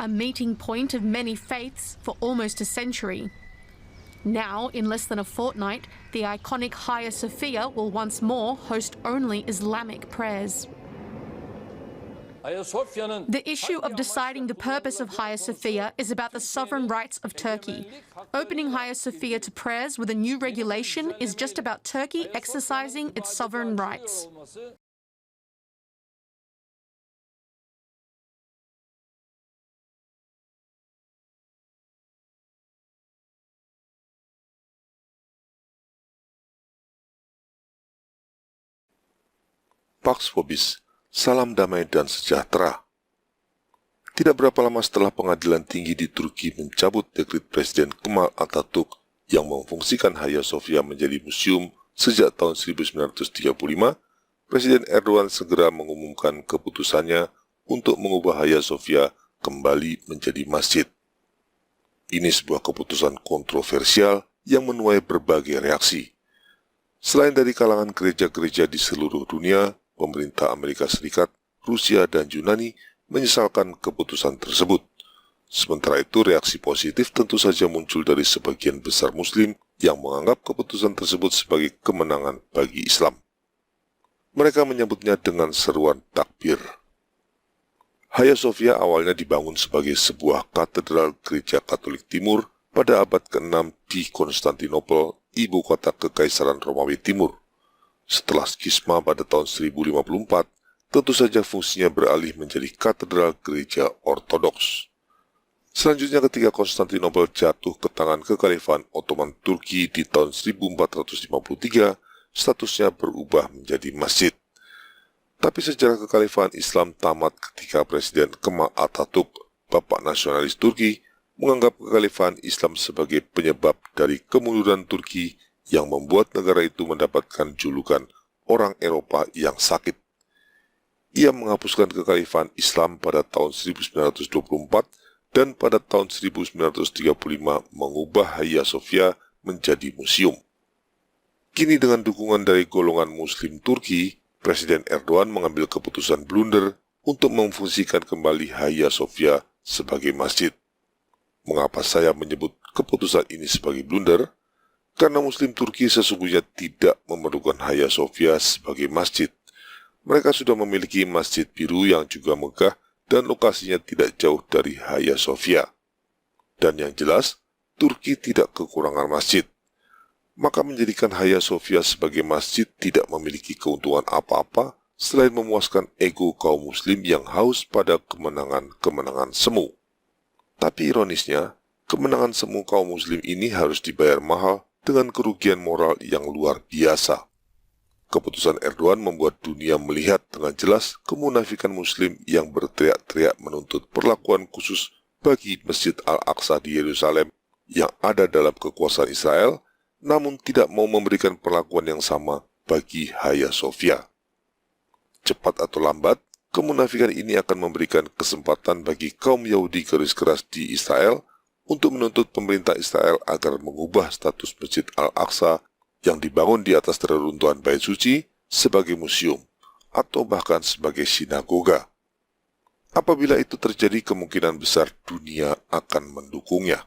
a meeting point of many faiths for almost a century. Now, in less than a fortnight, the iconic Hagia Sophia will once more host only Islamic prayers. The issue of deciding the purpose of Hagia Sophia is about the sovereign rights of Turkey. Opening Hagia Sophia to prayers with a new regulation is just about Turkey exercising its sovereign rights. Pax Vobis, salam damai dan sejahtera. Tidak berapa lama setelah pengadilan tinggi di Turki mencabut dekret Presiden Kemal Atatürk yang memfungsikan Hagia Sophia menjadi museum sejak tahun 1935, Presiden Erdogan segera mengumumkan keputusannya untuk mengubah Hagia Sophia kembali menjadi masjid. Ini sebuah keputusan kontroversial yang menuai berbagai reaksi. Selain dari kalangan gereja-gereja di seluruh dunia, pemerintah Amerika Serikat, Rusia, dan Yunani menyesalkan keputusan tersebut. Sementara itu, reaksi positif tentu saja muncul dari sebagian besar Muslim yang menganggap keputusan tersebut sebagai kemenangan bagi Islam. Mereka menyebutnya dengan seruan takbir. Hagia Sophia awalnya dibangun sebagai sebuah katedral gereja Katolik Timur pada abad ke-6 di Konstantinopel, ibu kota Kekaisaran Romawi Timur. Setelah skisma pada tahun 1054, tentu saja fungsinya beralih menjadi katedral gereja ortodoks. Selanjutnya ketika Konstantinopel jatuh ke tangan Kekhalifahan Ottoman Turki di tahun 1453, statusnya berubah menjadi masjid. Tapi sejarah Kekhalifahan Islam tamat ketika Presiden Kemal Atatürk, bapak nasionalis Turki, menganggap Kekhalifahan Islam sebagai penyebab dari kemunduran Turki yang membuat negara itu mendapatkan julukan orang Eropa yang sakit. Ia menghapuskan Kekhalifahan Islam pada tahun 1924 dan pada tahun 1935 mengubah Hagia Sophia menjadi museum. Kini dengan dukungan dari golongan Muslim Turki, Presiden Erdogan mengambil keputusan blunder untuk memfungsikan kembali Hagia Sophia sebagai masjid. Mengapa saya menyebut keputusan ini sebagai blunder? Karena Muslim Turki sesungguhnya tidak memerlukan Hagia Sophia sebagai masjid. Mereka sudah memiliki Masjid Biru yang juga megah dan lokasinya tidak jauh dari Hagia Sophia. Dan yang jelas, Turki tidak kekurangan masjid. Maka menjadikan Hagia Sophia sebagai masjid tidak memiliki keuntungan apa-apa selain memuaskan ego kaum Muslim yang haus pada kemenangan-kemenangan semu. Tapi ironisnya, kemenangan semu kaum Muslim ini harus dibayar mahal dengan kerugian moral yang luar biasa. Keputusan Erdogan membuat dunia melihat dengan jelas kemunafikan Muslim yang berteriak-teriak menuntut perlakuan khusus bagi Masjid Al-Aqsa di Yerusalem yang ada dalam kekuasaan Israel, namun tidak mau memberikan perlakuan yang sama bagi Hagia Sophia. Cepat atau lambat, kemunafikan ini akan memberikan kesempatan bagi kaum Yahudi garis keras di Israel untuk menuntut pemerintah Israel agar mengubah status Masjid Al-Aqsa yang dibangun di atas reruntuhan Bait Suci sebagai museum atau bahkan sebagai sinagoga. Apabila itu terjadi, kemungkinan besar dunia akan mendukungnya.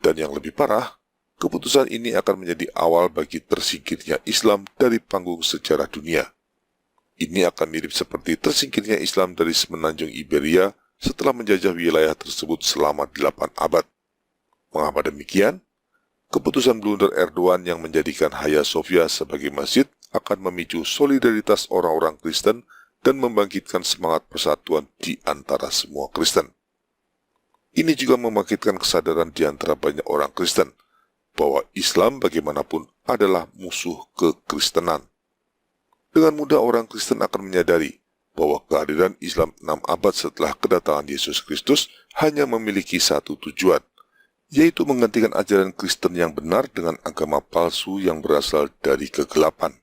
Dan yang lebih parah, keputusan ini akan menjadi awal bagi tersingkirnya Islam dari panggung sejarah dunia. Ini akan mirip seperti tersingkirnya Islam dari semenanjung Iberia setelah menjajah wilayah tersebut selama 8 abad. Mengapa demikian? Keputusan blunder Erdogan yang menjadikan Hagia Sophia sebagai masjid akan memicu solidaritas orang-orang Kristen dan membangkitkan semangat persatuan di antara semua Kristen. Ini juga membangkitkan kesadaran di antara banyak orang Kristen bahwa Islam bagaimanapun adalah musuh kekristenan. Dengan mudah orang Kristen akan menyadari bahwa kehadiran Islam 6 abad setelah kedatangan Yesus Kristus hanya memiliki satu tujuan, yaitu menggantikan ajaran Kristen yang benar dengan agama palsu yang berasal dari kegelapan.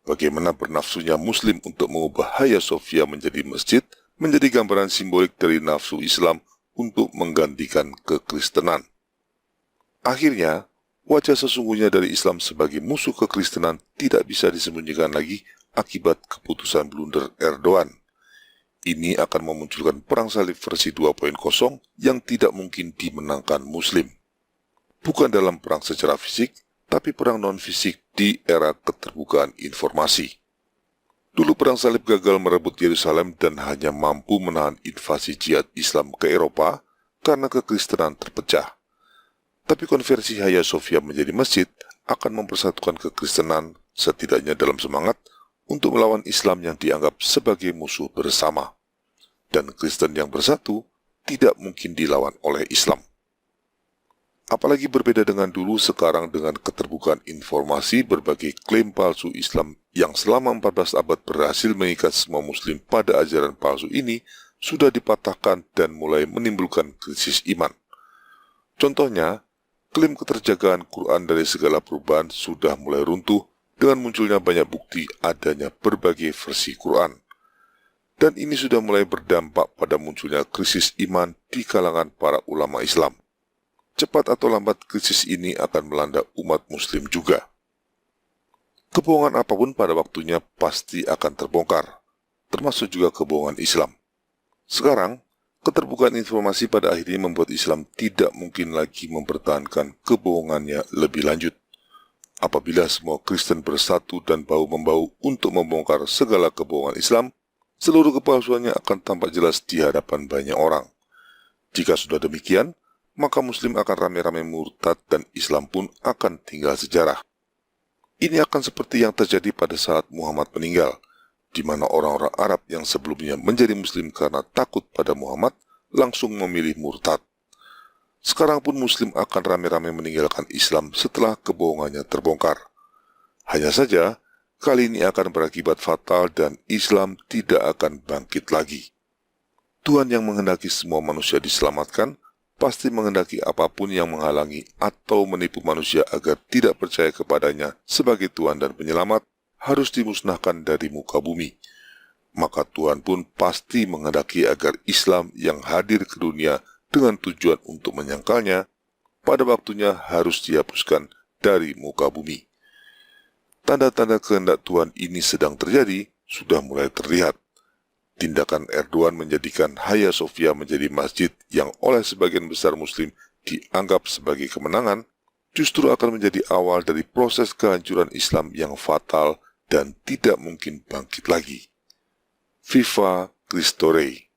Bagaimana bernafsunya Muslim untuk mengubah Hagia Sophia menjadi masjid, menjadi gambaran simbolik dari nafsu Islam untuk menggantikan kekristenan. Akhirnya, wajah sesungguhnya dari Islam sebagai musuh kekristenan tidak bisa disembunyikan lagi akibat keputusan blunder Erdogan. Ini akan memunculkan perang salib versi 2.0 yang tidak mungkin dimenangkan Muslim. Bukan dalam perang secara fisik, tapi perang non-fisik di era keterbukaan informasi. Dulu perang salib gagal merebut Yerusalem dan hanya mampu menahan invasi jihad Islam ke Eropa karena kekristenan terpecah. Tapi konversi Hagia Sophia menjadi masjid akan mempersatukan kekristenan setidaknya dalam semangat untuk melawan Islam yang dianggap sebagai musuh bersama. Dan Kristen yang bersatu tidak mungkin dilawan oleh Islam. Apalagi berbeda dengan dulu, sekarang dengan keterbukaan informasi, berbagai klaim palsu Islam yang selama 14 abad berhasil mengikat semua Muslim pada ajaran palsu ini sudah dipatahkan dan mulai menimbulkan krisis iman. Contohnya, klaim keterjagaan Quran dari segala perubahan sudah mulai runtuh dengan munculnya banyak bukti adanya berbagai versi Quran. Dan ini sudah mulai berdampak pada munculnya krisis iman di kalangan para ulama Islam. Cepat atau lambat krisis ini akan melanda umat Muslim juga. Kebohongan apapun pada waktunya pasti akan terbongkar, termasuk juga kebohongan Islam. Sekarang, keterbukaan informasi pada akhirnya membuat Islam tidak mungkin lagi mempertahankan kebohongannya lebih lanjut. Apabila semua Kristen bersatu dan bahu-membahu untuk membongkar segala kebohongan Islam, seluruh kepalsuannya akan tampak jelas di hadapan banyak orang. Jika sudah demikian, maka Muslim akan rame-rame murtad dan Islam pun akan tinggal sejarah. Ini akan seperti yang terjadi pada saat Muhammad meninggal, di mana orang-orang Arab yang sebelumnya menjadi Muslim karena takut pada Muhammad langsung memilih murtad. Sekarang pun Muslim akan rame-rame meninggalkan Islam setelah kebohongannya terbongkar. Hanya saja, kali ini akan berakibat fatal dan Islam tidak akan bangkit lagi. Tuhan yang menghendaki semua manusia diselamatkan, pasti menghendaki apapun yang menghalangi atau menipu manusia agar tidak percaya kepadanya sebagai Tuhan dan Penyelamat harus dimusnahkan dari muka bumi. Maka Tuhan pun pasti menghendaki agar Islam yang hadir ke dunia dengan tujuan untuk menyangkalnya, pada waktunya harus dihapuskan dari muka bumi. Tanda-tanda kehendak Tuhan ini sedang terjadi, sudah mulai terlihat. Tindakan Erdogan menjadikan Hagia Sophia menjadi masjid yang oleh sebagian besar Muslim dianggap sebagai kemenangan, justru akan menjadi awal dari proses kehancuran Islam yang fatal dan tidak mungkin bangkit lagi. Viva Cristo Rey.